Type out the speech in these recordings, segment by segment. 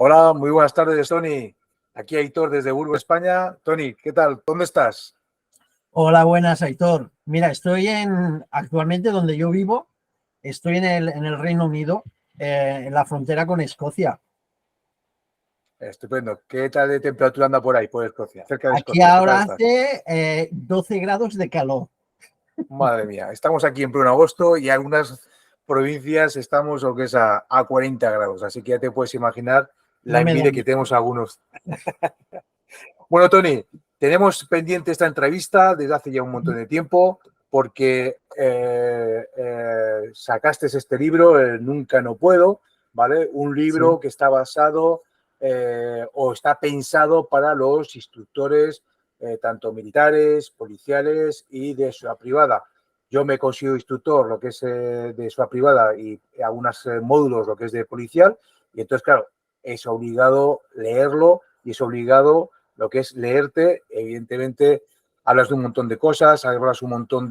Hola, muy buenas tardes, Tony. Aquí Aitor desde Burgos, España. Tony, ¿qué tal? ¿Dónde estás? Hola, buenas, Aitor. Mira, actualmente donde yo vivo, estoy en el Reino Unido, en la frontera con Escocia. Estupendo. ¿Qué tal de temperatura anda por ahí, por Escocia? Cerca de Aquí Escocia. ¿Qué tal ahora estás? hace 12 grados de calor. Madre mía, estamos aquí en pleno agosto y algunas provincias estamos lo que es a 40 grados, así que ya te puedes imaginar la No me da envidia que miedo. tenemos algunos. Bueno, Tony, tenemos pendiente esta entrevista desde hace ya un montón de tiempo porque sacaste este libro, Nunca no puedo, ¿vale? Un Sí. libro que está basado o está pensado para los instructores, tanto militares, policiales y de ciudad privada. Yo me considero instructor, lo que es de ciudad privada y algunos módulos, lo que es de policial, y entonces, claro, es obligado leerlo y es obligado lo que es leerte. Evidentemente, hablas de un montón de cosas, hablas un montón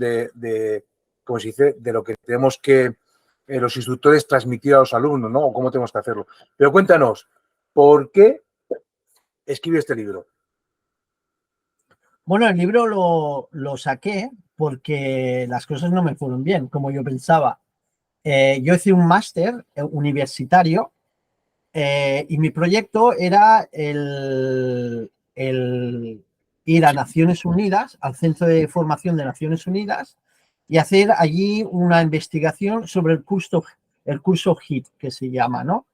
¿cómo se dice?, de lo que tenemos que los instructores transmitir a los alumnos, ¿no? O cómo tenemos que hacerlo. Pero cuéntanos, ¿por qué escribes este libro? Bueno, el libro lo saqué porque las cosas no me fueron bien, como yo pensaba. Yo hice un máster universitario y mi proyecto era el ir a Naciones Unidas, al Centro de Formación de Naciones Unidas, y hacer allí una investigación sobre el curso HIT, que se llama, ¿no?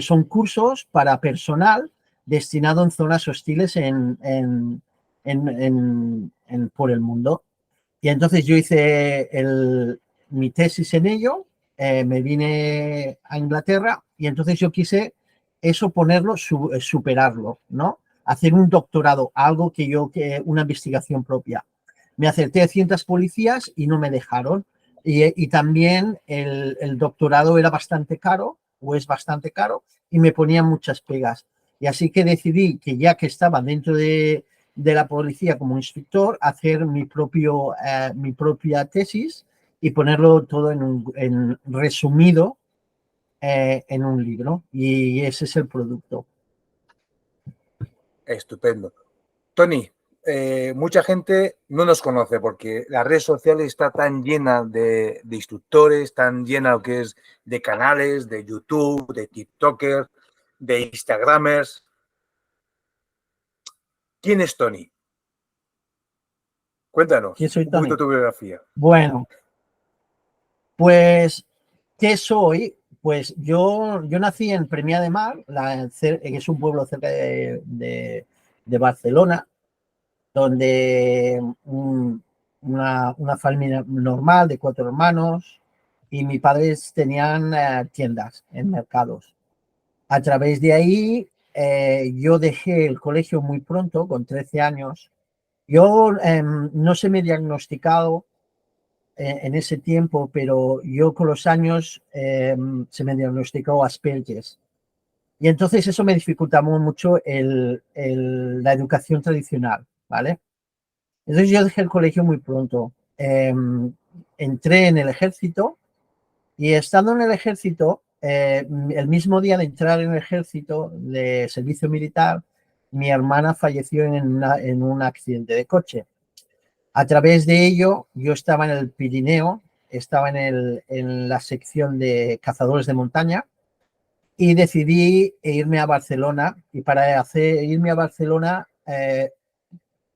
Son cursos para personal destinado en zonas hostiles por el mundo. Y entonces yo hice mi tesis en ello, me vine a Inglaterra y entonces yo quise eso ponerlo, superarlo, ¿no? Hacer un doctorado, una investigación propia. Me acerqué a cientos policías y no me dejaron. Y también el doctorado era bastante caro, o es bastante caro, y me ponían muchas pegas. Y así que decidí que ya que estaba dentro de la policía como instructor, hacer mi propia tesis y ponerlo todo en resumido en un libro. Y ese es el producto. Estupendo. Tony, mucha gente no nos conoce porque las redes sociales está tan llena de instructores, tan llena lo que es de canales, de YouTube, de TikTokers, de Instagramers. ¿Quién es Tony? ¿Quién Cuéntanos soy un poquito también? tu biografía. Bueno, pues, ¿qué soy? Pues yo nací en Premià de Mar, que es un pueblo cerca de Barcelona, donde una familia normal de 4 hermanos y mis padres tenían tiendas en mercados. A través de ahí yo dejé el colegio muy pronto, con 13 años. Yo no se me diagnosticado en ese tiempo, pero yo con los años se me diagnosticó Asperger. Y entonces eso me dificultaba mucho la educación tradicional, ¿vale? Entonces yo dejé el colegio muy pronto. Entré en el ejército y estando en el ejército, el mismo día de entrar en el ejército de servicio militar, mi hermana falleció en un accidente de coche. A través de ello, yo estaba en el Pirineo, estaba en la sección de cazadores de montaña y decidí irme a Barcelona. Y para irme a Barcelona,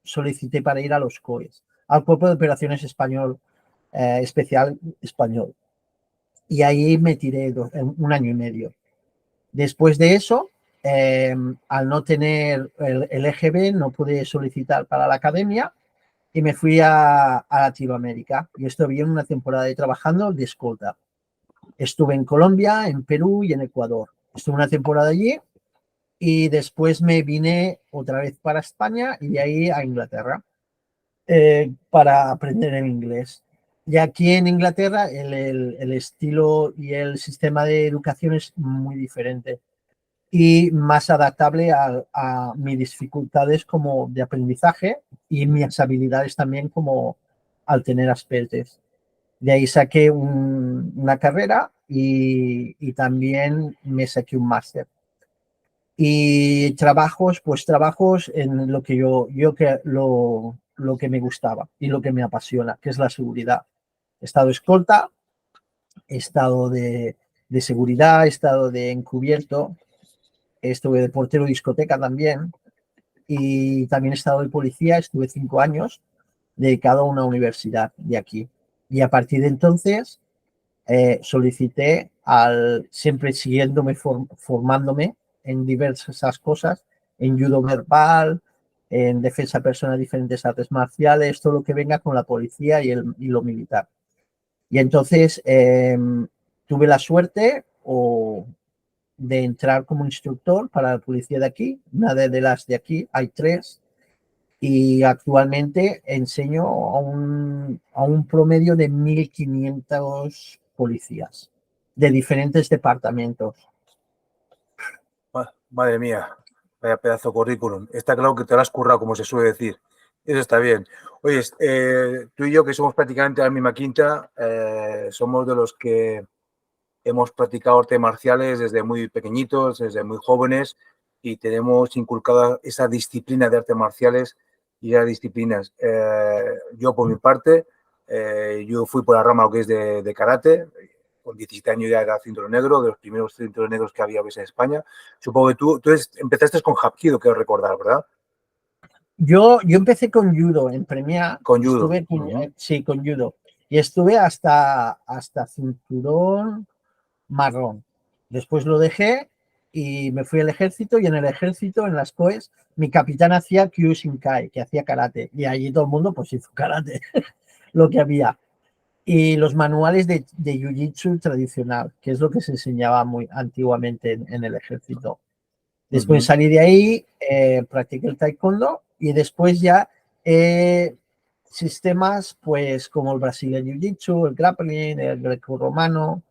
solicité para ir a los COES, al Cuerpo de Operaciones Especial Español. Y ahí me tiré un año y medio. Después de eso, al no tener el EGB, no pude solicitar para la academia y me fui a Latinoamérica. Y estuve en una temporada de trabajando de escolta. Estuve en Colombia, en Perú y en Ecuador. Estuve una temporada allí y después me vine otra vez para España y de ahí a Inglaterra para aprender el inglés. Y aquí en Inglaterra el estilo y el sistema de educación es muy diferente y más adaptable a mis dificultades como de aprendizaje y mis habilidades también como al tener Asperger. De ahí saqué una carrera y también me saqué un máster. Y trabajos, pues trabajos en lo que lo que me gustaba y lo que me apasiona, que es la seguridad. He estado escolta, he estado de seguridad, he estado de encubierto, estuve de portero de discoteca también y también he estado de policía, estuve 5 años dedicado a una universidad de aquí. Y a partir de entonces solicité, siempre siguiéndome, formándome en diversas cosas, en judo verbal, en defensa personal, diferentes artes marciales, todo lo que venga con la policía y lo militar. Y entonces tuve la suerte de entrar como instructor para la policía de aquí, una de las de aquí, hay 3, y actualmente enseño a un promedio de 1.500 policías de diferentes departamentos. Madre mía, vaya pedazo de currículum. Está claro que te lo has currado, como se suele decir. Eso está bien. Oye, tú y yo, que somos prácticamente la misma quinta, somos de los que hemos practicado artes marciales desde muy pequeñitos, desde muy jóvenes, y tenemos inculcada esa disciplina de artes marciales y las disciplinas. Yo, por mi parte, yo fui por la rama lo que es de karate. Con 17 años ya era cinturón negro, de los primeros cinturones negros que había en España. Supongo que tú empezaste con Hapkido, quiero recordar, ¿verdad? Yo empecé con judo en Premia. Con judo. Estuve sí, con judo. Y estuve hasta cinturón marrón. Después lo dejé y me fui al ejército, y en el ejército, en las COES, mi capitán hacía Kyushinkai, que hacía karate. Y allí todo el mundo pues hizo karate, lo que había. Y los manuales de jiu-jitsu tradicional, que es lo que se enseñaba muy antiguamente en el ejército. Después salí de ahí, practiqué el taekwondo y después ya sistemas pues como el Brazilian Jiu-Jitsu, el grappling, el greco-romano,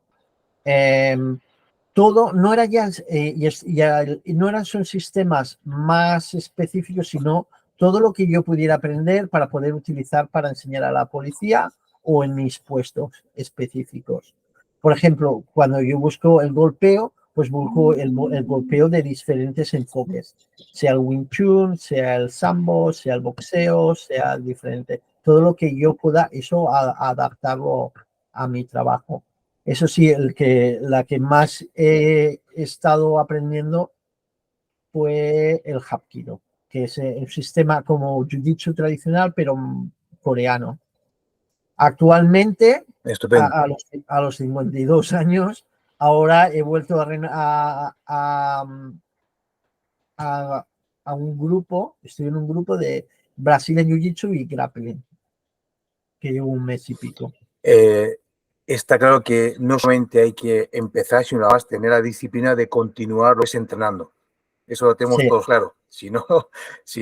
todo no era ya, no eran son sistemas más específicos, sino todo lo que yo pudiera aprender para poder utilizar para enseñar a la policía o en mis puestos específicos. Por ejemplo, cuando yo busco el golpeo, pues busco el golpeo de diferentes enfoques, sea el Wing Chun, sea el Sambo, sea el boxeo, sea diferente. Todo lo que yo pueda, eso adaptarlo a mi trabajo. Eso sí, la que más he estado aprendiendo fue el Hapkido, que es un sistema como Jiu-Jitsu tradicional, pero coreano. Actualmente, a los 52 años, ahora he vuelto a un grupo, estoy en un grupo de Brazilian Jiu-Jitsu y Grappling, que llevo un mes y pico. Está claro que no solamente hay que empezar, sino además tener la disciplina de continuar entrenando. Eso lo tenemos todos claro. Si no,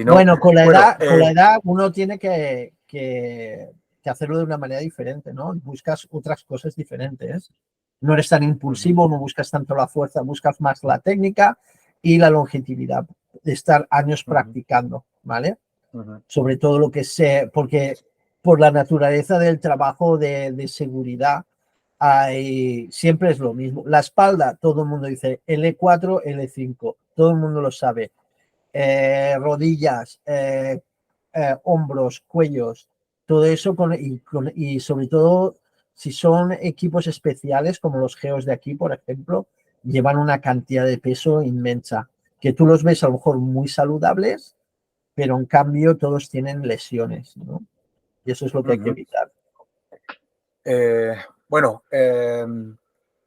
bueno, con la edad uno tiene que hacerlo de una manera diferente, ¿no? Buscas otras cosas diferentes. No eres tan impulsivo, no buscas tanto la fuerza, buscas más la técnica y la longevidad, de estar años practicando, ¿vale? Sobre todo lo que sé, porque por la naturaleza del trabajo de seguridad, siempre es lo mismo. La espalda, todo el mundo dice L4, L5, todo el mundo lo sabe. Rodillas, hombros, cuellos, todo eso y sobre todo si son equipos especiales como los geos de aquí, por ejemplo, llevan una cantidad de peso inmensa, que tú los ves a lo mejor muy saludables, pero en cambio todos tienen lesiones, ¿no? Y eso es lo que hay que evitar. Bueno,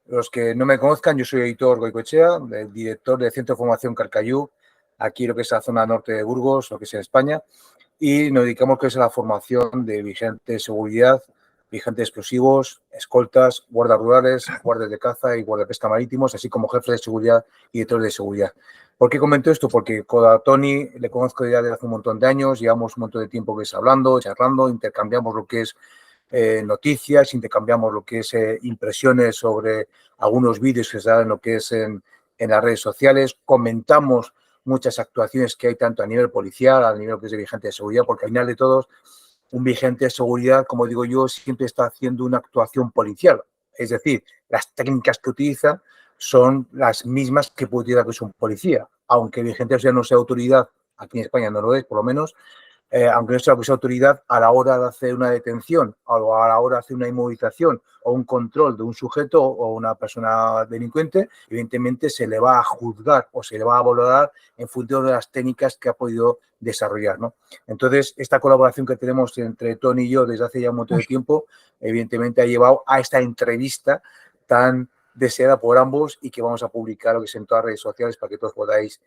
los que no me conozcan, yo soy Aitor Goicoechea, el director del Centro de Formación Carcayú, aquí lo que es la zona norte de Burgos, lo que es en España, y nos dedicamos a la formación de vigilantes de seguridad, vigilantes explosivos, escoltas, guardas rurales, guardias de caza y guardias de pesca marítimos, así como jefes de seguridad y directores de seguridad. ¿Por qué comento esto? Porque a Tony le conozco ya desde hace un montón de años, llevamos un montón de tiempo que es hablando, charlando, intercambiamos lo que es noticias, intercambiamos lo que es impresiones sobre algunos vídeos que se dan en lo que es en las redes sociales, comentamos muchas actuaciones que hay tanto a nivel policial, a nivel que es de vigente de seguridad, porque al final de todos, un vigente de seguridad, como digo yo, siempre está haciendo una actuación policial. Es decir, las técnicas que utiliza son las mismas que puede utilizar que es un policía, aunque vigente ya no sea autoridad, aquí en España no lo es, por lo menos, aunque no sea que sea autoridad, a la hora de hacer una detención o a la hora de hacer una inmovilización o un control de un sujeto o una persona delincuente, evidentemente se le va a juzgar o se le va a valorar en función de las técnicas que ha podido desarrollar, ¿no? Entonces, esta colaboración que tenemos entre Tony y yo desde hace ya un montón de tiempo, evidentemente ha llevado a esta entrevista tan deseada por ambos y que vamos a publicar lo que es en todas las redes sociales para que todos podáis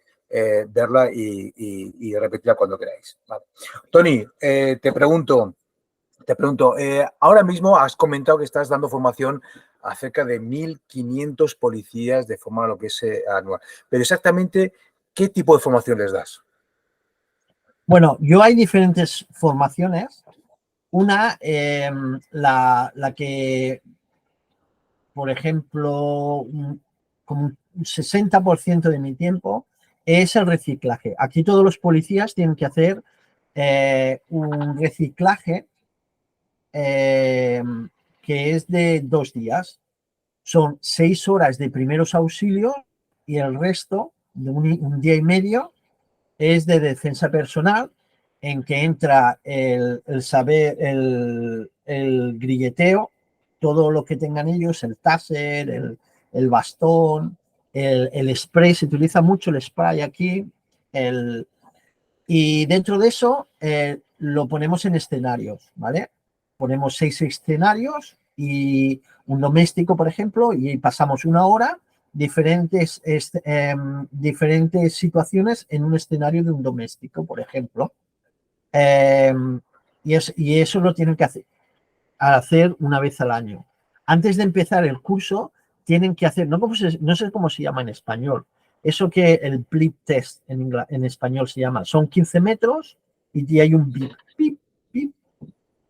verla y repetirla cuando queráis. Vale. Tony, te pregunto, ahora mismo has comentado que estás dando formación a cerca de 1.500 policías de forma lo que es anual. Pero exactamente, ¿qué tipo de formación les das? Bueno, yo hay diferentes formaciones. Una, la que, por ejemplo, como un 60% de mi tiempo es el reciclaje. Aquí todos los policías tienen que hacer un reciclaje que es de 2 días. Son 6 horas de primeros auxilios y el resto, de un día y medio, es de defensa personal, en que entra el saber, el grilleteo, todo lo que tengan ellos, el taser, el bastón, el spray, se utiliza mucho el spray aquí, y dentro de eso lo ponemos en escenarios, ¿vale? Ponemos 6 escenarios y un doméstico, por ejemplo, y pasamos 1 hora, diferentes situaciones en un escenario de un doméstico, por ejemplo. Y eso lo tienen que hacer una vez al año. Antes de empezar el curso, tienen que hacer, no sé cómo se llama en español, eso que el blip test en español se llama, son 15 metros y hay un bip, bip, bip.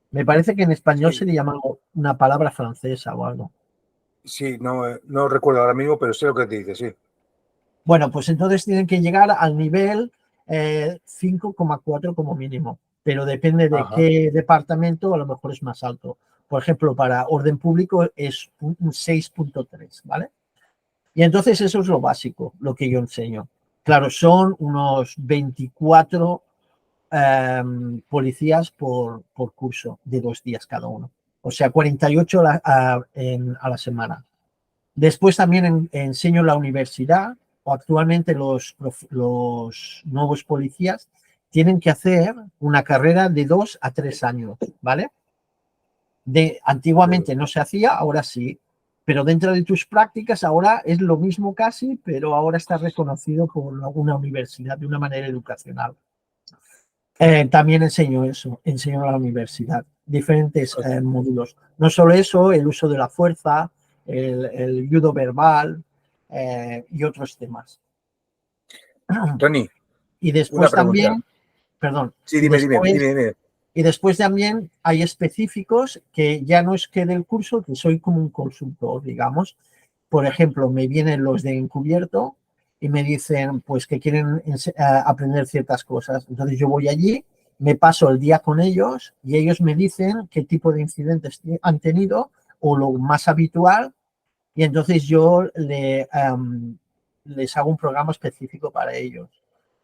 Me parece que en español Sí. se le llama una palabra francesa o algo. Sí, no recuerdo ahora mismo, pero sé lo que te dice, sí. Bueno, pues entonces tienen que llegar al nivel 5,4 como mínimo, pero depende de Ajá. qué departamento, a lo mejor es más alto. Por ejemplo, para orden público es un 6,3, ¿vale? Y entonces eso es lo básico, lo que yo enseño. Claro, son unos 24 policías por curso de 2 días cada uno. O sea, 48 a la semana. Después también enseño en la universidad, o actualmente los nuevos policías tienen que hacer una carrera de 2 a 3 años, ¿vale? Antiguamente no se hacía, ahora sí, pero dentro de tus prácticas ahora es lo mismo casi, pero ahora está reconocido por una universidad de una manera educacional. También enseño eso, enseño a la universidad, diferentes módulos. No solo eso, el uso de la fuerza, el judo verbal y otros temas. Tony, Y una después pregunta. también, perdón, Sí, dime. y después también hay específicos que ya no es que del curso, que soy como un consultor, digamos. Por ejemplo, me vienen los de encubierto y me dicen pues que quieren aprender ciertas cosas. Entonces yo voy allí, me paso el día con ellos y ellos me dicen qué tipo de incidentes han tenido o lo más habitual, y entonces yo les hago un programa específico para ellos.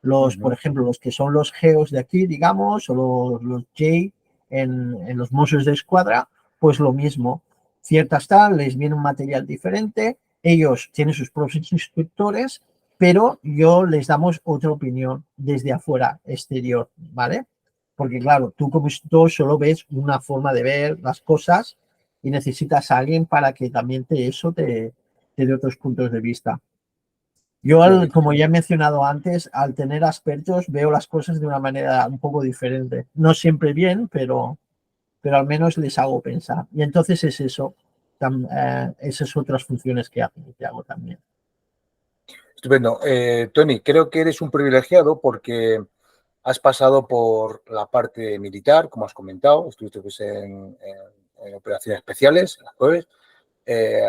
Por ejemplo, los que son los geos de aquí, digamos, o los J en los Mossos de Escuadra, pues lo mismo. Ciertas tal, les viene un material diferente, ellos tienen sus propios instructores, pero yo les damos otra opinión desde afuera, exterior, ¿vale? Porque claro, tú como instructor solo ves una forma de ver las cosas y necesitas a alguien para que también te dé otros puntos de vista. Yo, como ya he mencionado antes, al tener expertos veo las cosas de una manera un poco diferente. No siempre bien, pero al menos les hago pensar. Y entonces es eso, esas otras funciones que hago también. Estupendo. Tony, creo que eres un privilegiado porque has pasado por la parte militar, como has comentado, estuviste pues, en operaciones especiales, en las cuales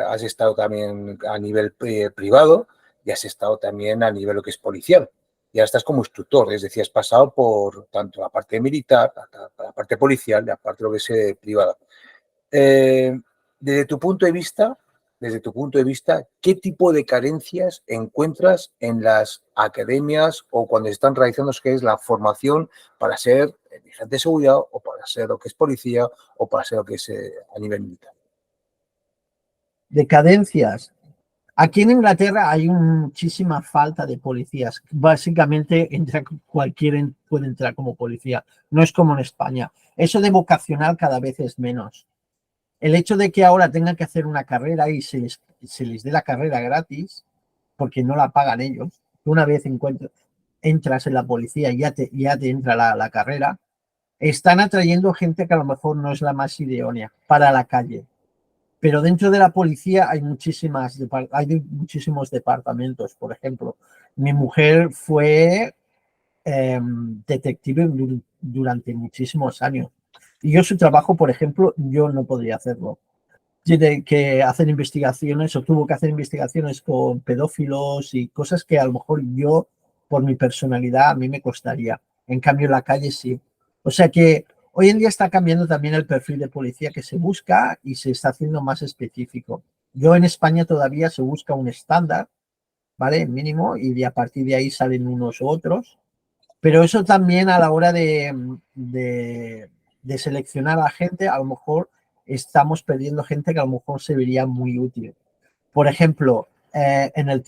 has estado también a nivel privado y has estado también a nivel lo que es policial. Y ahora estás como instructor, es decir, has pasado por tanto la parte militar, la parte policial, la parte lo que es privada. desde tu punto de vista, ¿qué tipo de carencias encuentras en las academias o cuando están realizando lo que es la formación para ser vigilante de seguridad o para ser lo que es policía o para ser lo que es a nivel militar? Decadencias. Aquí en Inglaterra hay muchísima falta de policías. Básicamente cualquiera puede entrar como policía. No es como en España. Eso de vocacional cada vez es menos. El hecho de que ahora tengan que hacer una carrera y se les dé la carrera gratis, porque no la pagan ellos, una vez entras en la policía y ya te entra la carrera, están atrayendo gente que a lo mejor no es la más idónea para la calle. Pero dentro de la policía hay muchísimos departamentos. Por ejemplo, mi mujer fue detective durante muchísimos años. Y yo su trabajo, por ejemplo, yo no podría hacerlo. Tiene que hacer investigaciones o tuvo que hacer investigaciones con pedófilos y cosas que a lo mejor yo, por mi personalidad, a mí me costaría. En cambio, en la calle sí. O sea que hoy en día está cambiando también el perfil de policía que se busca y se está haciendo más específico. Yo en España todavía se busca un estándar, ¿vale? Mínimo, y a partir de ahí salen unos u otros. Pero eso también a la hora de seleccionar a la gente, a lo mejor estamos perdiendo gente que a lo mejor se vería muy útil. Por ejemplo, en el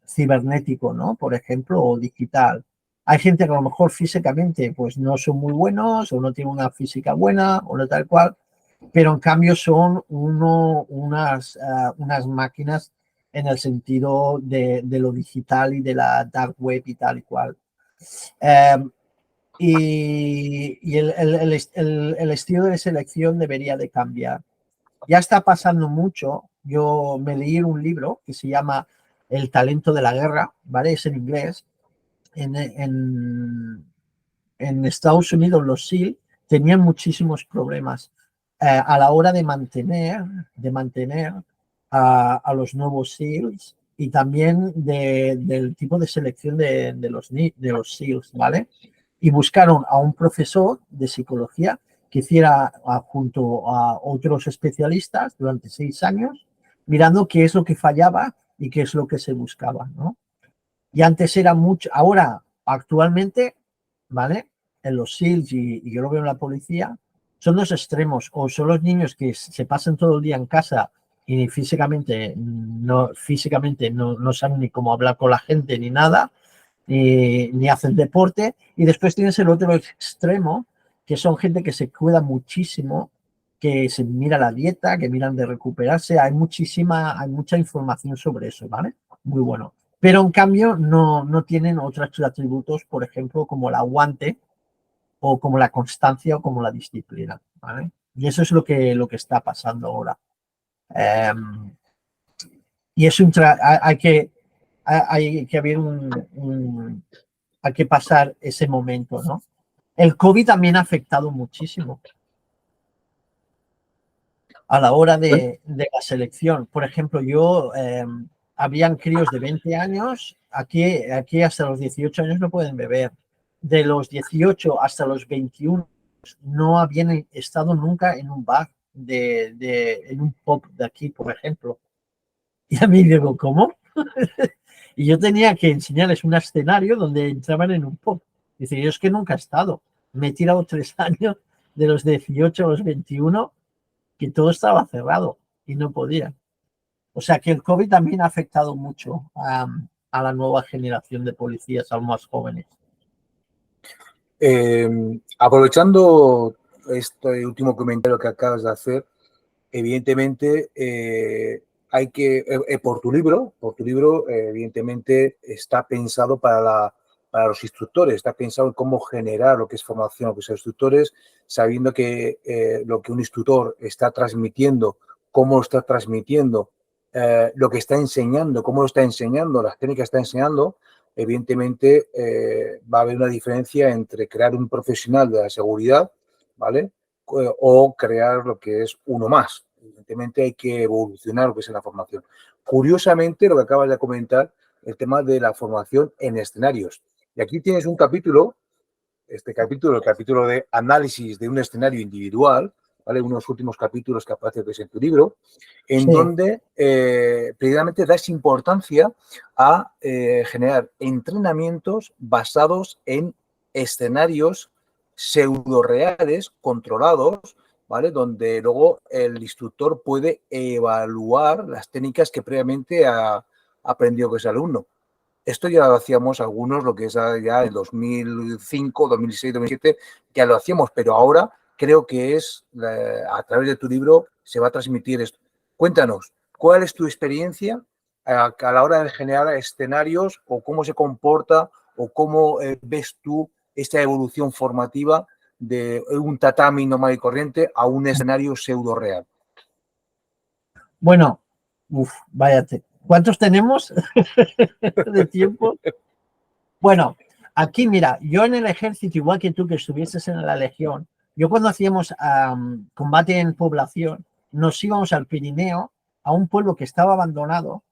cibernético, ¿no? Por ejemplo, o digital. Hay gente que a lo mejor físicamente pues no son muy buenos o no tienen una física buena o no tal cual, pero en cambio son unas máquinas en el sentido de lo digital y de la dark web y tal y cual. Eh, y el estilo de selección debería de cambiar. Ya está pasando mucho. Yo me leí un libro que se llama El talento de la guerra, ¿vale? Es en inglés. En, en, en Estados Unidos los SEAL tenían muchísimos problemas a la hora de mantener a los nuevos SEALs y también del tipo de selección de los SEALs, ¿vale? Y buscaron a un profesor de psicología que hiciera junto a otros especialistas durante 6 años, mirando qué es lo que fallaba y qué es lo que se buscaba, ¿no? Y antes era mucho, ahora, actualmente, ¿vale? En los SEALs y yo lo veo en la policía, son dos extremos, o son los niños que se pasan todo el día en casa y físicamente no saben ni cómo hablar con la gente ni nada, ni hacen deporte, y después tienes el otro extremo, que son gente que se cuida muchísimo, que se mira la dieta, que miran de recuperarse, hay mucha información sobre eso, ¿vale? Muy bueno. Pero en cambio no tienen otros atributos, por ejemplo, como el aguante o como la constancia o como la disciplina, ¿vale? Y eso es lo que está pasando ahora. Y es hay que haber hay que pasar ese momento, ¿no? El COVID también ha afectado muchísimo a la hora de la selección. Por ejemplo, habían críos de 20 años, aquí hasta los 18 años no pueden beber. De los 18 hasta los 21 no habían estado nunca en un bar, en un pub de aquí, por ejemplo. Y a mí digo, ¿cómo? Y yo tenía que enseñarles un escenario donde entraban en un pub. Dice, yo es que nunca he estado. Me he tirado 3 años de los 18 a los 21 que todo estaba cerrado y no podía. O sea que el COVID también ha afectado mucho a la nueva generación de policías, a los más jóvenes. Aprovechando este último comentario que acabas de hacer, evidentemente hay que, por tu libro, evidentemente está pensado para los instructores, está pensado en cómo generar lo que es formación a los instructores, sabiendo que lo que un instructor está transmitiendo, cómo lo está transmitiendo, lo que está enseñando, cómo lo está enseñando, las técnicas que está enseñando, evidentemente va a haber una diferencia entre crear un profesional de la seguridad, ¿vale? O crear lo que es uno más. Evidentemente hay que evolucionar lo que es la formación. Curiosamente, lo que acabas de comentar, el tema de la formación en escenarios. Y aquí tienes un capítulo, el capítulo de análisis de un escenario individual, ¿vale? Unos últimos capítulos que aparece en tu libro, en Sí. donde precisamente das importancia a generar entrenamientos basados en escenarios pseudo-reales, controlados, ¿vale? Donde luego el instructor puede evaluar las técnicas que previamente ha aprendido con ese alumno. Esto ya lo hacíamos algunos, lo que es ya en 2005, 2006, 2007, ya lo hacíamos, pero ahora creo que a través de tu libro se va a transmitir esto. Cuéntanos, ¿cuál es tu experiencia a la hora de generar escenarios o cómo se comporta o cómo ves tú esta evolución formativa de un tatami normal y corriente a un escenario pseudo real? Bueno, váyate. ¿Cuántos tenemos de tiempo? Bueno, aquí mira, yo en el ejército, igual que tú que estuvieses en la Legión, yo cuando hacíamos combate en población, nos íbamos al Pirineo, a un pueblo que estaba abandonado,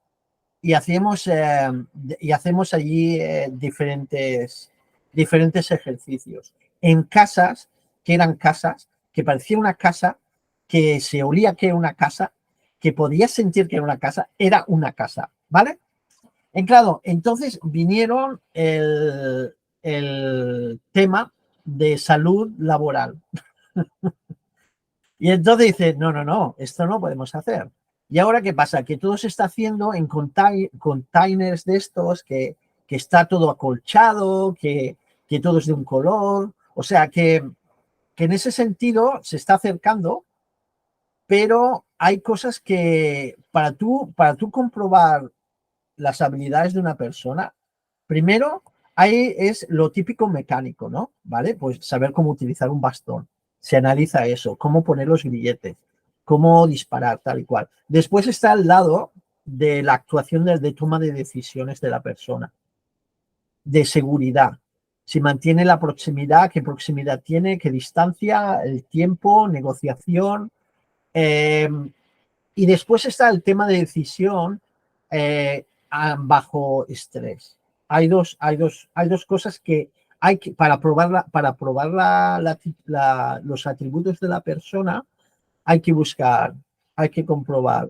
y hacemos allí diferentes ejercicios. En casas, que eran casas, que parecía una casa, que se olía que era una casa, que podías sentir que era una casa, ¿vale? Claro, entonces vinieron el tema de salud laboral. Y entonces dice, no, no, no, esto no podemos hacer. ¿Y ahora qué pasa? Que todo se está haciendo en containers de estos, que está todo acolchado, que todo es de un color. O sea, que en ese sentido se está acercando, pero hay cosas que para tú comprobar las habilidades de una persona, primero ahí es lo típico mecánico, ¿no? ¿Vale? Pues saber cómo utilizar un bastón. Se analiza eso, cómo poner los grilletes, cómo disparar, tal y cual. Después está al lado de la actuación de toma de decisiones de la persona, de seguridad. Si mantiene la proximidad, qué proximidad tiene, qué distancia, el tiempo, negociación. Y después está el tema de decisión bajo estrés. Hay dos cosas que hay que, para probar los atributos de la persona, hay que comprobar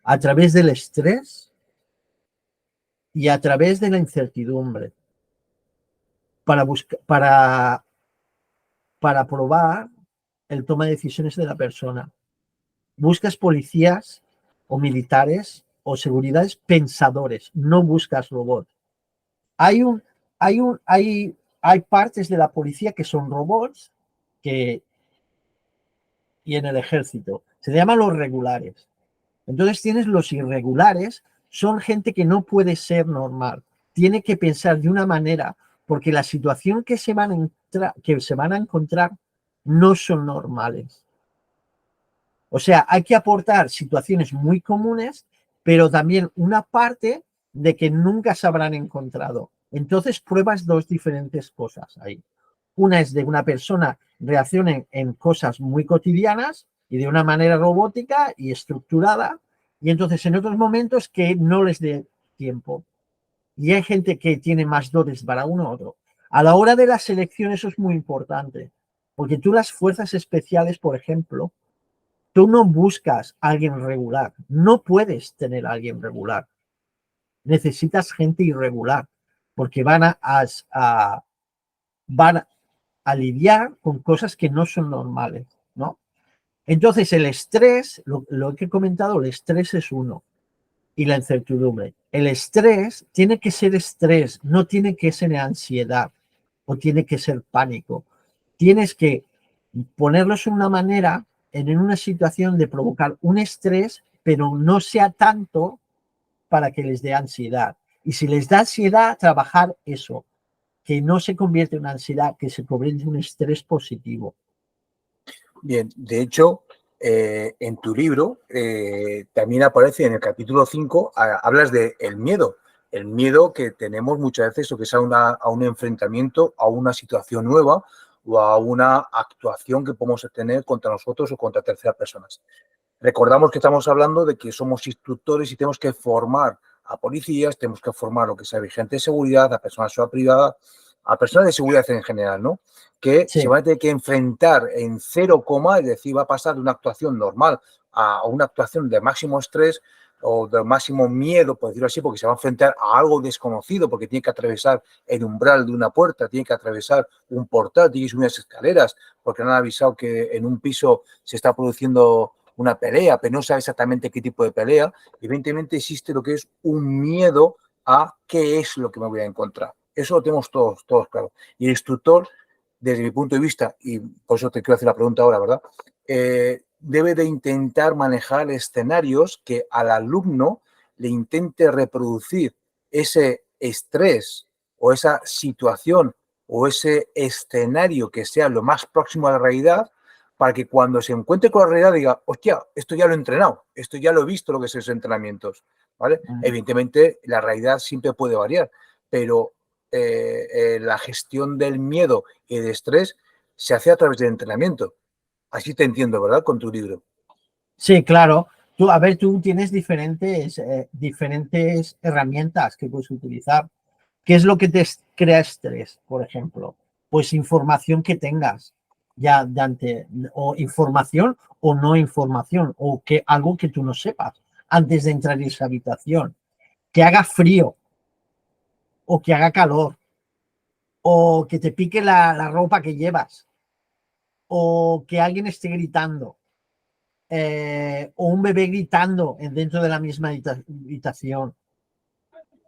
a través del estrés y a través de la incertidumbre para probar el toma de decisiones de la persona. Buscas policías o militares o seguridades pensadores, no buscas robots. Hay, un, hay partes de la policía que son robots y en el ejército. Se llaman los regulares. Entonces tienes los irregulares, son gente que no puede ser normal. Tiene que pensar de una manera, porque la situación que se van a encontrar no son normales. O sea, hay que aportar situaciones muy comunes, pero también una parte de que nunca se habrán encontrado. Entonces pruebas dos diferentes cosas ahí. Una es de una persona reaccione en cosas muy cotidianas y de una manera robótica y estructurada, y entonces en otros momentos que no les dé tiempo. Y hay gente que tiene más dones para uno u otro. A la hora de la selección eso es muy importante, porque tú las fuerzas especiales, por ejemplo, tú no buscas a alguien regular, no puedes tener a alguien regular. Necesitas gente irregular, porque van a lidiar con cosas que no son normales, ¿no? Entonces el estrés, lo que he comentado, el estrés es uno y la incertidumbre. El estrés tiene que ser estrés, no tiene que ser ansiedad o tiene que ser pánico. Tienes que ponerlos de una manera, en una situación de provocar un estrés, pero no sea tanto para que les dé ansiedad. Y si les da ansiedad, trabajar eso, que no se convierte en una ansiedad, que se convierte en un estrés positivo. Bien, de hecho, en tu libro también aparece en el capítulo 5, hablas de el miedo que tenemos muchas veces, o que es a un enfrentamiento, a una situación nueva o a una actuación que podemos tener contra nosotros o contra terceras personas. Recordamos que estamos hablando de que somos instructores y tenemos que formar a policías, tenemos que formar lo que sea vigente de seguridad, a personas de seguridad privada, a personas de seguridad en general, ¿no? Que Sí. se van a tener que enfrentar en 0, es decir, va a pasar de una actuación normal a una actuación de máximo estrés o de máximo miedo, por decirlo así, porque se va a enfrentar a algo desconocido, porque tiene que atravesar el umbral de una puerta, tiene que atravesar un portal, tiene que subir unas escaleras, porque han avisado que en un piso se está produciendo una pelea, pero no sabe exactamente qué tipo de pelea. Evidentemente existe lo que es un miedo a qué es lo que me voy a encontrar. Eso lo tenemos todos claro. Y el instructor, desde mi punto de vista, y por eso te quiero hacer la pregunta ahora, ¿verdad? Debe de intentar manejar escenarios que al alumno le intente reproducir ese estrés o esa situación o ese escenario que sea lo más próximo a la realidad, para que cuando se encuentre con la realidad diga, hostia, esto ya lo he entrenado, esto ya lo he visto, lo que son esos entrenamientos, ¿vale? Evidentemente, la realidad siempre puede variar, pero la gestión del miedo y del estrés se hace a través del entrenamiento. Así te entiendo, ¿verdad? Con tu libro. Sí, claro. Tú, a ver, tú tienes diferentes herramientas que puedes utilizar. ¿Qué es lo que te crea estrés, por ejemplo? Pues información que tengas ya de antes, o información o no información, o que algo que tú no sepas antes de entrar en esa habitación. Que haga frío, o que haga calor, o que te pique la ropa que llevas, o que alguien esté gritando, o un bebé gritando dentro de la misma habitación.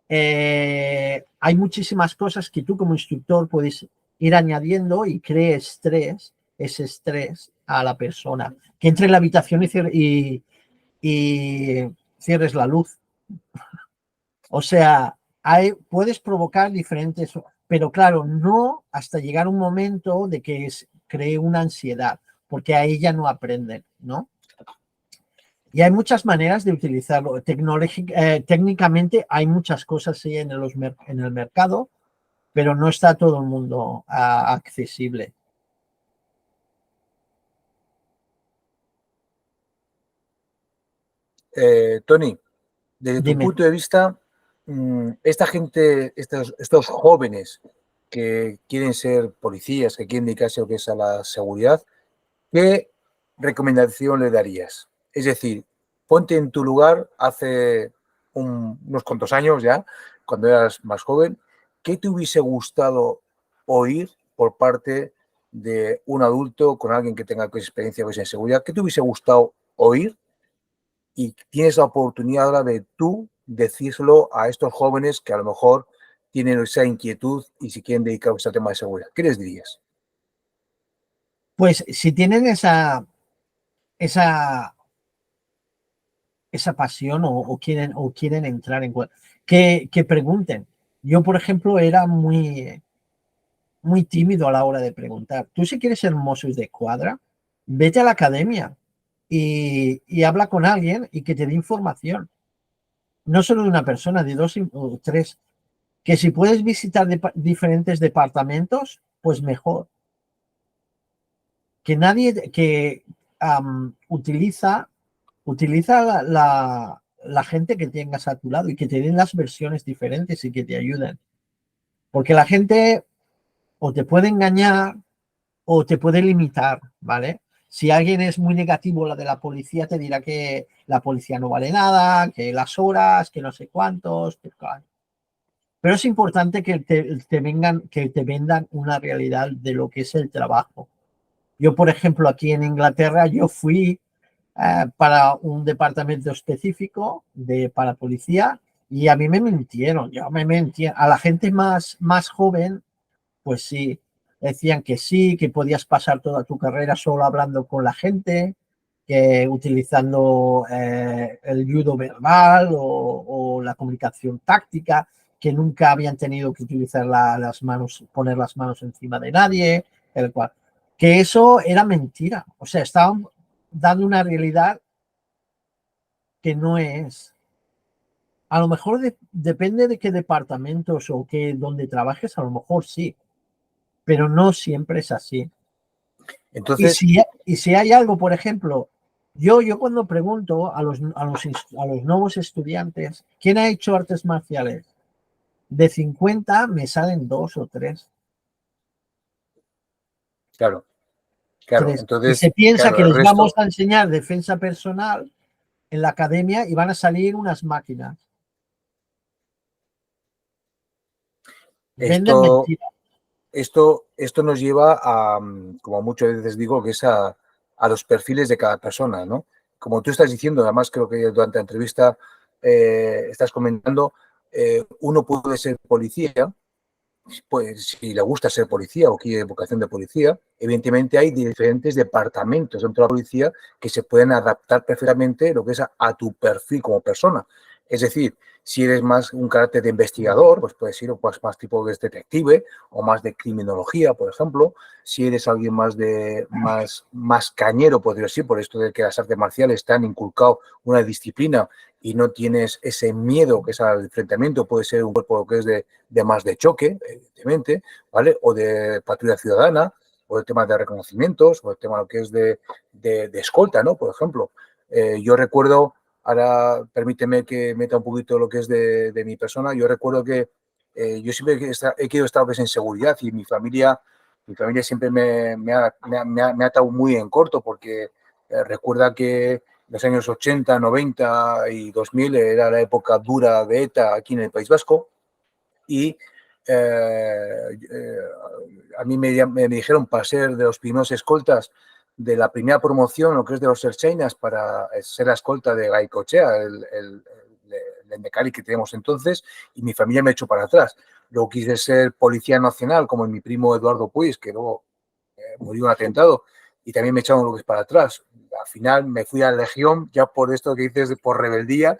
Hay muchísimas cosas que tú como instructor puedes ir añadiendo y cree ese estrés a la persona. Que entre en la habitación y cierres la luz. O sea, puedes provocar diferentes, pero claro, no hasta llegar un momento de que cree una ansiedad, porque ahí ya no aprenden, ¿no? Y hay muchas maneras de utilizarlo. Técnicamente hay muchas cosas en el mercado, pero no está todo el mundo accesible. Tony, desde tu Dime. punto de vista, esta gente, estos jóvenes que quieren ser policías, que quieren dedicarse a lo que es a la seguridad, ¿qué recomendación le darías? Es decir, ponte en tu lugar hace unos cuantos años ya, cuando eras más joven, ¿qué te hubiese gustado oír por parte de un adulto con alguien que tenga experiencia en seguridad? ¿Qué te hubiese gustado oír? Y tienes la oportunidad ahora de tú decírselo a estos jóvenes que a lo mejor tienen esa inquietud y si quieren dedicarse al tema de seguridad. ¿Qué les dirías? Pues si tienen esa, esa pasión o quieren entrar que pregunten. Yo, por ejemplo, era muy tímido a la hora de preguntar. Tú si quieres ser Mossos de Escuadra, vete a la academia y habla con alguien y que te dé información. No solo de una persona, de dos o tres. Que si puedes visitar diferentes departamentos, pues mejor. Que nadie que utiliza la gente que tengas a tu lado y que te den las versiones diferentes y que te ayuden. Porque la gente o te puede engañar o te puede limitar, ¿vale? Si alguien es muy negativo, la de la policía te dirá que la policía no vale nada, que las horas, que no sé cuántos, pero es importante que que te vendan una realidad de lo que es el trabajo. Yo, por ejemplo, aquí en Inglaterra, yo fui para un departamento específico para policía y a mí me mintieron, a la gente más joven, pues sí, decían que sí, que podías pasar toda tu carrera solo hablando con la gente, que utilizando el judo verbal o la comunicación táctica, que nunca habían tenido que utilizar las manos, poner las manos encima de nadie, el cual, que eso era mentira, o sea, estaban dando una realidad que no es. A lo mejor depende de qué departamentos o donde trabajes, a lo mejor sí, pero no siempre es así. Y Entonces, si hay algo, por ejemplo, yo cuando pregunto a los nuevos estudiantes, ¿quién ha hecho artes marciales? De 50 me salen 2 o 3. Claro, claro. Y Entonces, se piensa claro, que el les vamos resto, a enseñar defensa personal en la academia y van a salir unas máquinas. Venden esto, mentiras. esto nos lleva a, como muchas veces digo, que es a los perfiles de cada persona, ¿no? Como tú estás diciendo, además creo que durante la entrevista estás comentando, uno puede ser policía, pues si le gusta ser policía o quiere vocación de policía, evidentemente hay diferentes departamentos dentro de la policía que se pueden adaptar perfectamente lo que es a tu perfil como persona. Es decir, si eres más un carácter de investigador, pues puedes ir pues, más tipo de detective o más de criminología, por ejemplo. Si eres alguien más cañero, podría decir, por esto de que las artes marciales te han inculcado una disciplina y no tienes ese miedo que es al enfrentamiento, puede ser un cuerpo que es de más de choque, evidentemente, ¿vale? O de patrulla ciudadana, o el tema de reconocimientos, o el tema lo que es de escolta, ¿no? Por ejemplo, yo recuerdo, ahora permíteme que meta un poquito lo que es de mi persona, yo recuerdo que yo siempre he querido estar pues, en seguridad y mi familia siempre me ha atado muy en corto porque recuerda que los años 80, 90 y 2000 era la época dura de ETA aquí en el País Vasco y a mí me dijeron para ser de los primeros escoltas de la primera promoción, lo que es de los Erchainas, para ser la escolta de Gaicochea, el Lehendakari que teníamos entonces, y mi familia me echó para atrás. Luego quise ser policía nacional, como mi primo Eduardo Puig, que luego murió en un atentado, y también me echaron lo que es para atrás. Al final me fui a la Legión, ya por esto que dices, por rebeldía,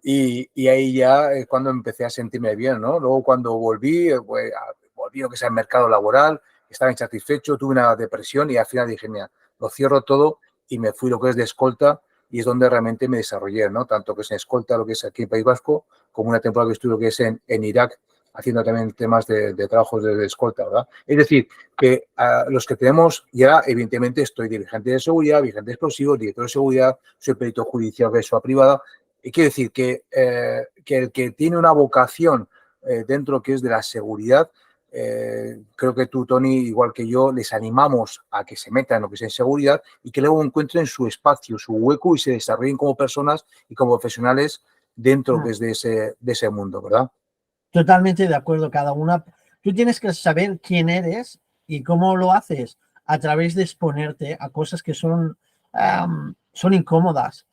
y ahí ya es cuando empecé a sentirme bien, ¿no? Luego cuando volví, pues, volví lo que sea al mercado laboral, estaba insatisfecho, tuve una depresión y al final dije, mira, lo cierro todo y me fui lo que es de escolta y es donde realmente me desarrollé, ¿no? Tanto que es en escolta, lo que es aquí en País Vasco, como una temporada que estuve lo que es en Irak, haciendo también temas de trabajos de escolta, ¿verdad? Es decir, que los que tenemos, ya evidentemente estoy dirigente de seguridad, vigente de explosivos, director de seguridad, soy perito judicial de SOA privada, y quiero decir que el que tiene una vocación dentro que es de la seguridad, creo que tú, Tony, igual que yo, les animamos a que se metan en lo que es en seguridad y que luego encuentren su espacio, su hueco y se desarrollen como personas y como profesionales dentro que es de ese mundo, ¿verdad? Totalmente de acuerdo, cada una. Tú tienes que saber quién eres y cómo lo haces a través de exponerte a cosas que son incómodas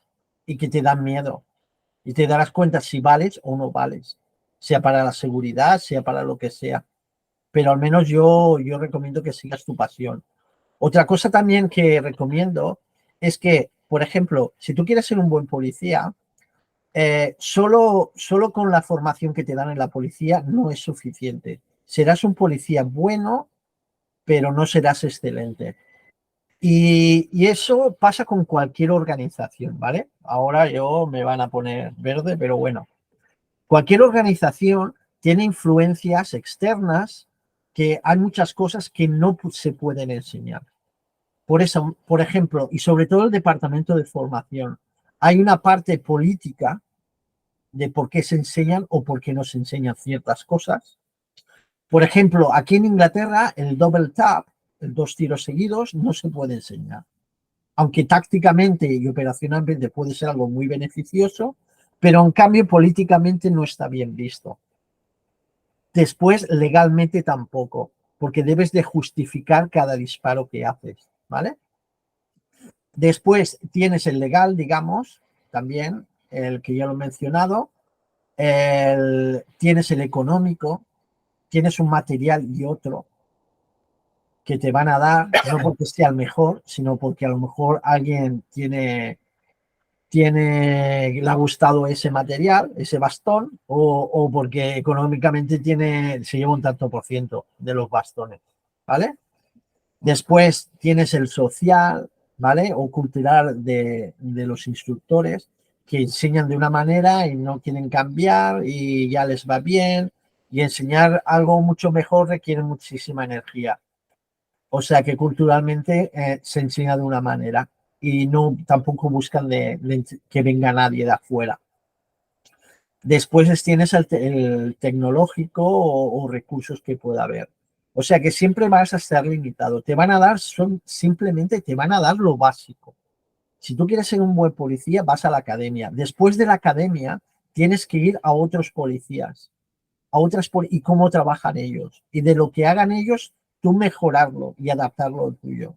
y que te dan miedo. Y te darás cuenta si vales o no vales, sea para la seguridad, sea para lo que sea. Pero al menos yo recomiendo que sigas tu pasión. Otra cosa también que recomiendo es que, por ejemplo, si tú quieres ser un buen policía, solo con la formación que te dan en la policía no es suficiente. Serás un policía bueno, pero no serás excelente. Y eso pasa con cualquier organización, ¿vale? Ahora yo me van a poner verde, pero bueno. Cualquier organización tiene influencias externas que hay muchas cosas que no se pueden enseñar. Por eso, por ejemplo, y sobre todo el departamento de formación, hay una parte política de por qué se enseñan o por qué no se enseñan ciertas cosas. Por ejemplo, aquí en Inglaterra, el double tap, el dos tiros seguidos, no se puede enseñar. Aunque tácticamente y operacionalmente puede ser algo muy beneficioso, pero en cambio políticamente no está bien visto. Después, legalmente tampoco, porque debes de justificar cada disparo que haces, ¿vale? Después tienes el legal, digamos, también, el que ya lo he mencionado, tienes el económico, tienes un material y otro que te van a dar, no porque sea el mejor, sino porque a lo mejor alguien le ha gustado ese material, ese bastón, o porque económicamente se lleva un tanto por ciento de los bastones, ¿vale? Después tienes el social, ¿vale? O cultural de los instructores que enseñan de una manera y no quieren cambiar y ya les va bien. Y enseñar algo mucho mejor requiere muchísima energía. O sea que culturalmente se enseña de una manera y no tampoco buscan que venga nadie de afuera. Después tienes el tecnológico o recursos que pueda haber. O sea que siempre vas a estar limitado. Te van a dar, simplemente te van a dar lo básico. Si tú quieres ser un buen policía, vas a la academia. Después de la academia, tienes que ir a otros policías, y cómo trabajan ellos. Y de lo que hagan ellos, tú mejorarlo y adaptarlo al tuyo.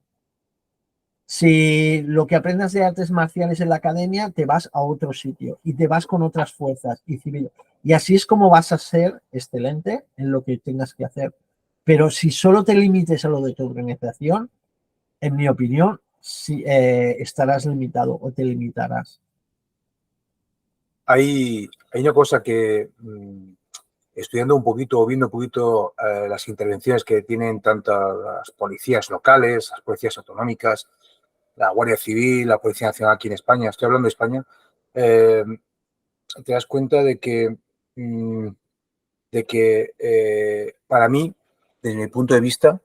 Si lo que aprendas de artes marciales en la academia, te vas a otro sitio y te vas con otras fuerzas y civiles. Y así es como vas a ser excelente en lo que tengas que hacer. Pero si solo te limites a lo de tu organización, en mi opinión, estarás limitado o te limitarás. Hay una cosa que, estudiando un poquito o viendo un poquito las intervenciones que tienen tanto las policías locales, las policías autonómicas, la Guardia Civil, la Policía Nacional aquí en España, estoy hablando de España, te das cuenta de que, para mí, desde mi punto de vista,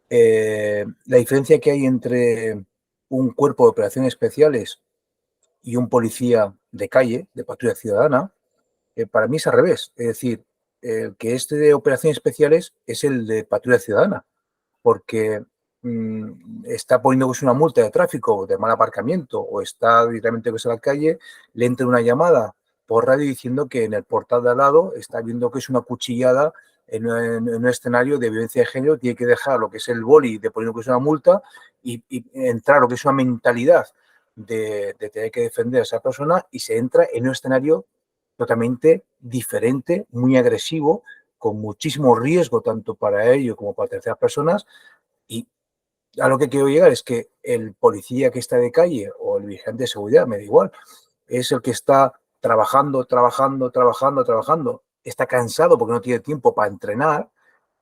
la diferencia que hay entre un cuerpo de operaciones especiales y un policía de calle, de patrulla ciudadana, para mí es al revés. Es decir, el que este de operaciones especiales es el de patrulla ciudadana, porque está poniendo una multa de tráfico, de mal aparcamiento, o está directamente en la calle, le entra una llamada por radio diciendo que en el portal de al lado está viendo que es una cuchillada en un escenario de violencia de género, tiene que dejar lo que es el boli de poniendo que es una multa y entrar lo que es una mentalidad de tener que defender a esa persona, y se entra en un escenario totalmente diferente, muy agresivo, con muchísimo riesgo tanto para ello como para terceras personas. Y a lo que quiero llegar es que el policía que está de calle o el vigilante de seguridad, me da igual, es el que está trabajando, está cansado porque no tiene tiempo para entrenar,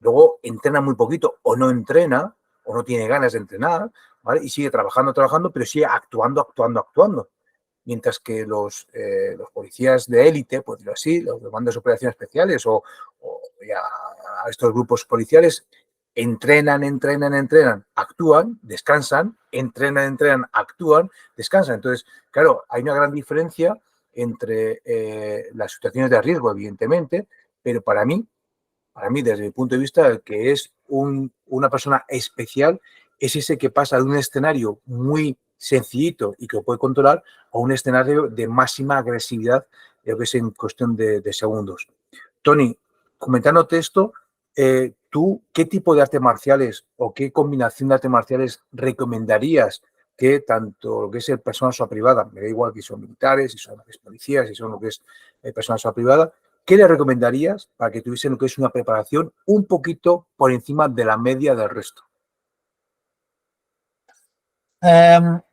luego entrena muy poquito o no entrena o no tiene ganas de entrenar, ¿vale? Y sigue trabajando, pero sigue actuando. Mientras que los policías de élite, por decirlo así, los mandos de operaciones especiales o ya a estos grupos policiales, entrenan, actúan, descansan, entrenan, actúan, descansan. Entonces, claro, hay una gran diferencia entre las situaciones de riesgo, evidentemente, pero para mí, desde mi punto de vista, el que es una persona especial es ese que pasa de un escenario muy sencillito y que lo puede controlar a un escenario de máxima agresividad, que es en cuestión de segundos. Tony, comentándote esto, ¿tú qué tipo de artes marciales o qué combinación de artes marciales recomendarías que tanto lo que es el personal privada, me da igual que son militares, si son policías, si son lo que es el personal privada, ¿qué le recomendarías para que tuviesen lo que es una preparación un poquito por encima de la media del resto?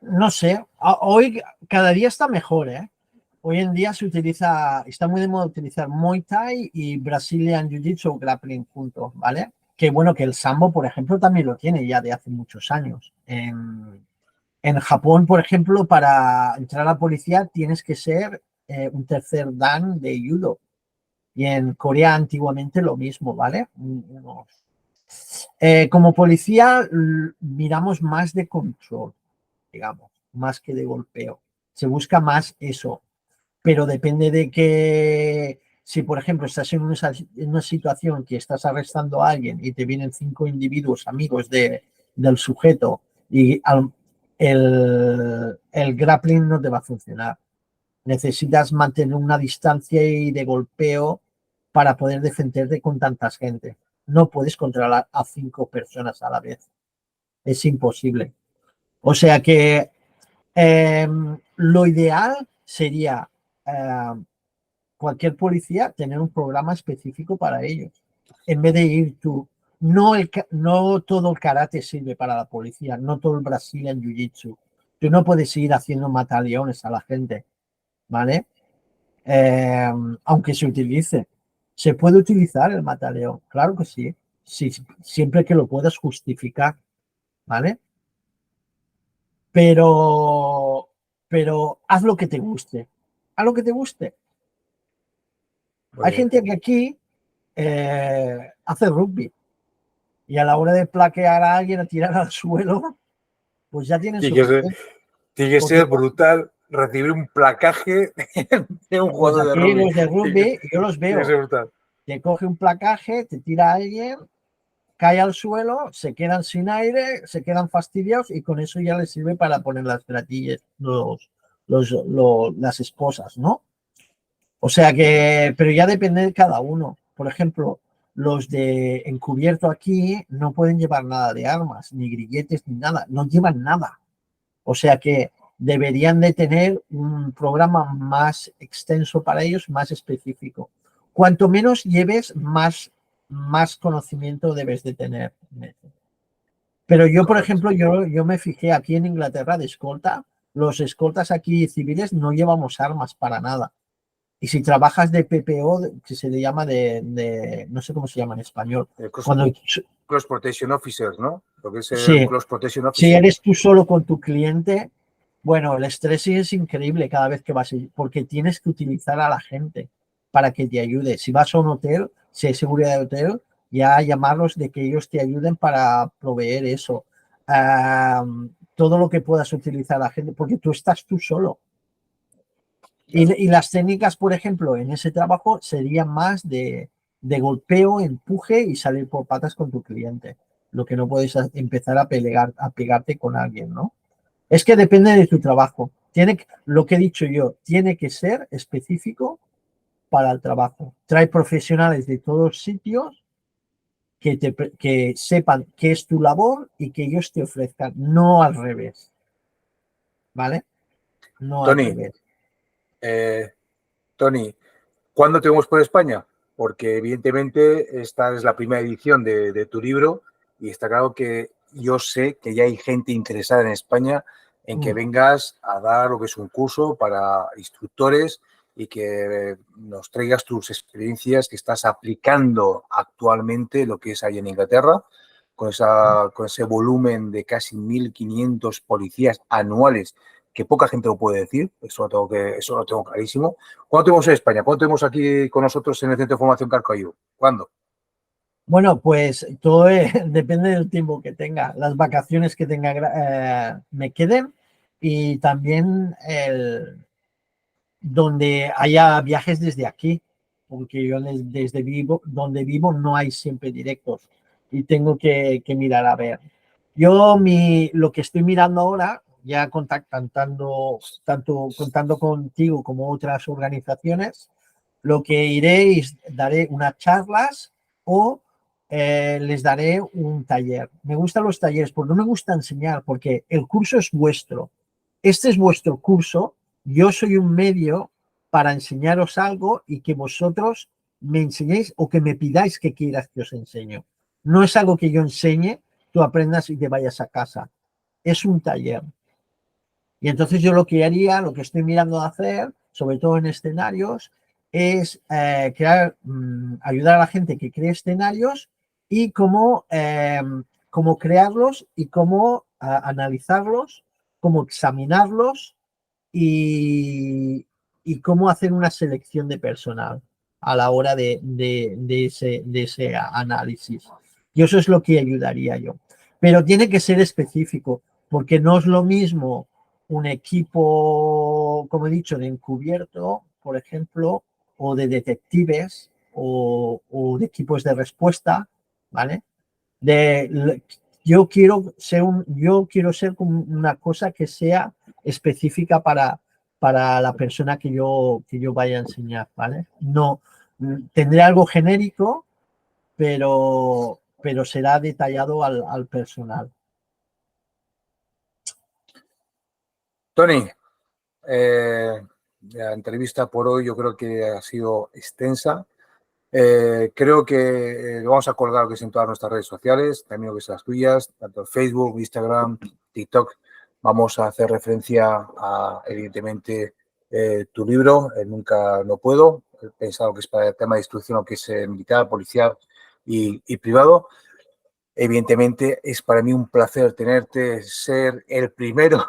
No sé, hoy cada día está mejor, ¿eh? Hoy en día está muy de moda utilizar Muay Thai y Brazilian Jiu-Jitsu o grappling juntos, ¿vale? Que bueno, que el Sambo, por ejemplo, también lo tiene ya de hace muchos años. En Japón, por ejemplo, para entrar a la policía tienes que ser un tercer dan de judo. Y en Corea antiguamente lo mismo, ¿vale? Como policía miramos más de control, digamos, más que de golpeo. Se busca más eso, pero depende de que, si por ejemplo estás en una situación que estás arrestando a alguien y te vienen 5 individuos amigos del sujeto y el grappling no te va a funcionar. Necesitas mantener una distancia y de golpeo para poder defenderte con tanta gente. No puedes controlar a 5 personas a la vez. Es imposible. O sea que lo ideal sería cualquier policía tener un programa específico para ellos. En vez de ir tú, no todo el karate sirve para la policía, no todo el Brazilian Jiu-Jitsu. Tú no puedes ir haciendo mataleones a la gente, ¿vale? Aunque se utilice. ¿Se puede utilizar el mataleón? Claro que sí. Sí, siempre que lo puedas justificar, ¿vale? Pero haz lo que te guste. Haz lo que te guste. Hay gente que aquí hace rugby y a la hora de plaquear a alguien, a tirar al suelo, pues ya tienen suficiente. Tiene que ser brutal recibir un placaje de un Pues jugador de aquí rugby. los de rugby, yo los Tiene que veo. ser brutal. Te coge un placaje, te tira a alguien cae al suelo, se quedan sin aire, se quedan fastidiados y con eso ya les sirve para poner las platillas, las esposas, ¿no? O sea que, pero ya depende de cada uno. Por ejemplo, los de encubierto aquí no pueden llevar nada de armas, ni grilletes, ni nada, no llevan nada. O sea que deberían de tener un programa más extenso para ellos, más específico. Cuanto menos lleves, más conocimiento debes de tener. Pero yo, por ejemplo, yo me fijé aquí en Inglaterra de escolta, los escoltas aquí civiles no llevamos armas para nada. Y si trabajas de PPO, que se le llama no sé cómo se llama en español. Close Protection Officers, ¿no? Lo que es el sí, Close Protection Officer. Si eres tú solo con tu cliente, bueno, el estrés es increíble cada vez que vas, porque tienes que utilizar a la gente para que te ayude. Si vas a un hotel, si hay seguridad de hotel, ya llamarlos de que ellos te ayuden para proveer eso. Todo lo que puedas utilizar a la gente, porque tú estás tú solo. Y las técnicas, por ejemplo, en ese trabajo serían más de golpeo, empuje y salir por patas con tu cliente. Lo que no puedes empezar a pegarte con alguien, ¿no? Es que depende de tu trabajo. Lo que he dicho yo, tiene que ser específico para el trabajo. Trae profesionales de todos sitios que sepan qué es tu labor y que ellos te ofrezcan, no al revés. ¿Vale? No Tony, al revés. Tony, ¿cuándo te vemos por España? Porque evidentemente esta es la primera edición de tu libro y está claro que yo sé que ya hay gente interesada en España en que vengas a dar lo que es un curso para instructores y que nos traigas tus experiencias que estás aplicando actualmente lo que es ahí en Inglaterra, con ese volumen de casi 1.500 policías anuales, que poca gente lo puede decir, eso lo tengo clarísimo. ¿Cuándo tenemos en España? ¿Cuándo tenemos aquí con nosotros en el Centro de Formación Carcayu? ¿Cuándo? Bueno, pues todo depende del tiempo que tenga, las vacaciones que tenga me queden y también donde haya viajes desde aquí, porque yo donde vivo no hay siempre directos y tengo que mirar a ver. Yo lo que estoy mirando ahora, ya contando contigo como otras organizaciones, lo que iré es daré unas charlas o les daré un taller. Me gustan los talleres, porque no me gusta enseñar, porque el curso es vuestro. Este es vuestro curso. Yo soy un medio para enseñaros algo y que vosotros me enseñéis o que me pidáis que quieras que os enseño. No es algo que yo enseñe, tú aprendas y te vayas a casa. Es un taller. Y entonces yo lo que haría, lo que estoy mirando a hacer, sobre todo en escenarios, es ayudar a la gente que cree escenarios y cómo crearlos y cómo analizarlos, cómo examinarlos y cómo hacer una selección de personal a la hora de ese análisis. Y eso es lo que ayudaría yo. Pero tiene que ser específico, porque no es lo mismo un equipo, como he dicho, de encubierto, por ejemplo, o de detectives o de equipos de respuesta, ¿vale? Yo quiero ser como una cosa que sea específica para la persona que yo vaya a enseñar, ¿vale? No, tendré algo genérico, pero será detallado al personal. Tony, la entrevista por hoy yo creo que ha sido extensa. Creo que lo vamos a colgar lo que es en todas nuestras redes sociales, también lo que son las tuyas, tanto Facebook, Instagram, TikTok. Vamos a hacer referencia a, evidentemente, tu libro, Nunca no puedo. He pensado que es para el tema de instrucción, lo que es militar, policial y privado. Evidentemente, es para mí un placer tenerte, ser el primero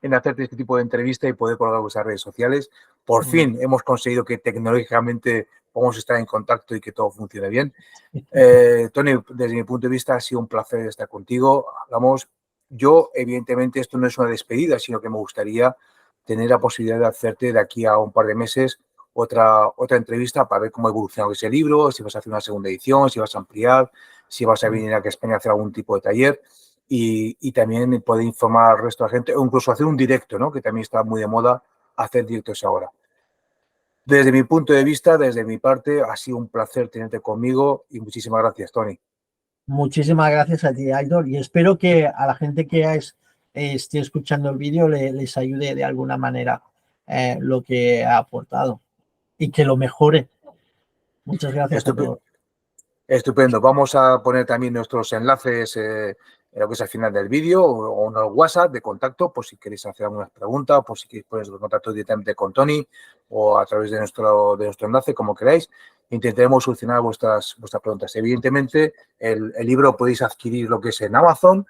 en hacerte este tipo de entrevista y poder colgar vuestras redes sociales. Por fin hemos conseguido que tecnológicamente podamos estar en contacto y que todo funcione bien. Tony, desde mi punto de vista ha sido un placer estar contigo. Hablamos. Yo, evidentemente, esto no es una despedida, sino que me gustaría tener la posibilidad de hacerte de aquí a un par de meses otra entrevista para ver cómo ha evolucionado ese libro, si vas a hacer una segunda edición, si vas a ampliar, si vas a venir a España a hacer algún tipo de taller. Y también poder informar al resto de la gente o incluso hacer un directo, ¿no? Que también está muy de moda hacer directos ahora. Desde mi punto de vista, desde mi parte, ha sido un placer tenerte conmigo y muchísimas gracias, Tony. Muchísimas gracias a ti, Aitor, y espero que a la gente que esté escuchando el vídeo les ayude de alguna manera lo que ha aportado y que lo mejore. Muchas gracias a todos. Estupendo. Vamos a poner también nuestros enlaces en lo que es al final del vídeo o en el WhatsApp de contacto por si queréis hacer algunas preguntas, por si queréis poneros en contacto directamente con Tony o a través de nuestro enlace, como queráis. Intentaremos solucionar vuestras preguntas. Evidentemente, el libro podéis adquirir lo que es en Amazon,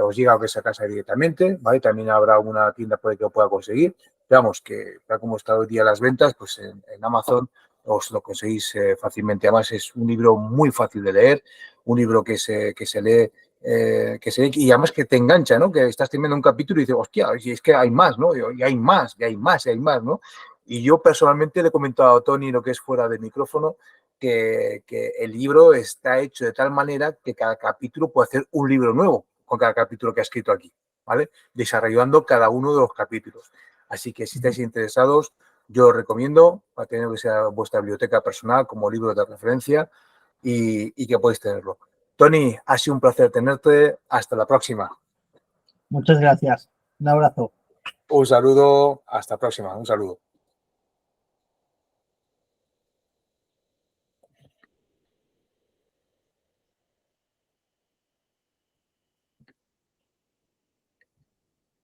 os llega a lo que es a casa directamente, ¿vale? También habrá una tienda por ahí que lo pueda conseguir. Veamos que, tal como está hoy día las ventas, pues en Amazon os lo conseguís fácilmente. Además, es un libro muy fácil de leer, un libro que se lee y además que te engancha, ¿no? Que estás teniendo un capítulo y dices, hostia, y es que hay más, ¿no? Y hay más, y hay más, y hay más, ¿no? Y yo personalmente le he comentado a Tony, lo que es fuera de micrófono, que el libro está hecho de tal manera que cada capítulo puede hacer un libro nuevo con cada capítulo que ha escrito aquí, ¿vale? Desarrollando cada uno de los capítulos. Así que si estáis interesados, yo os recomiendo para tener que sea vuestra biblioteca personal como libro de referencia y que podéis tenerlo. Tony, ha sido un placer tenerte. Hasta la próxima. Muchas gracias. Un abrazo. Un saludo. Hasta la próxima. Un saludo.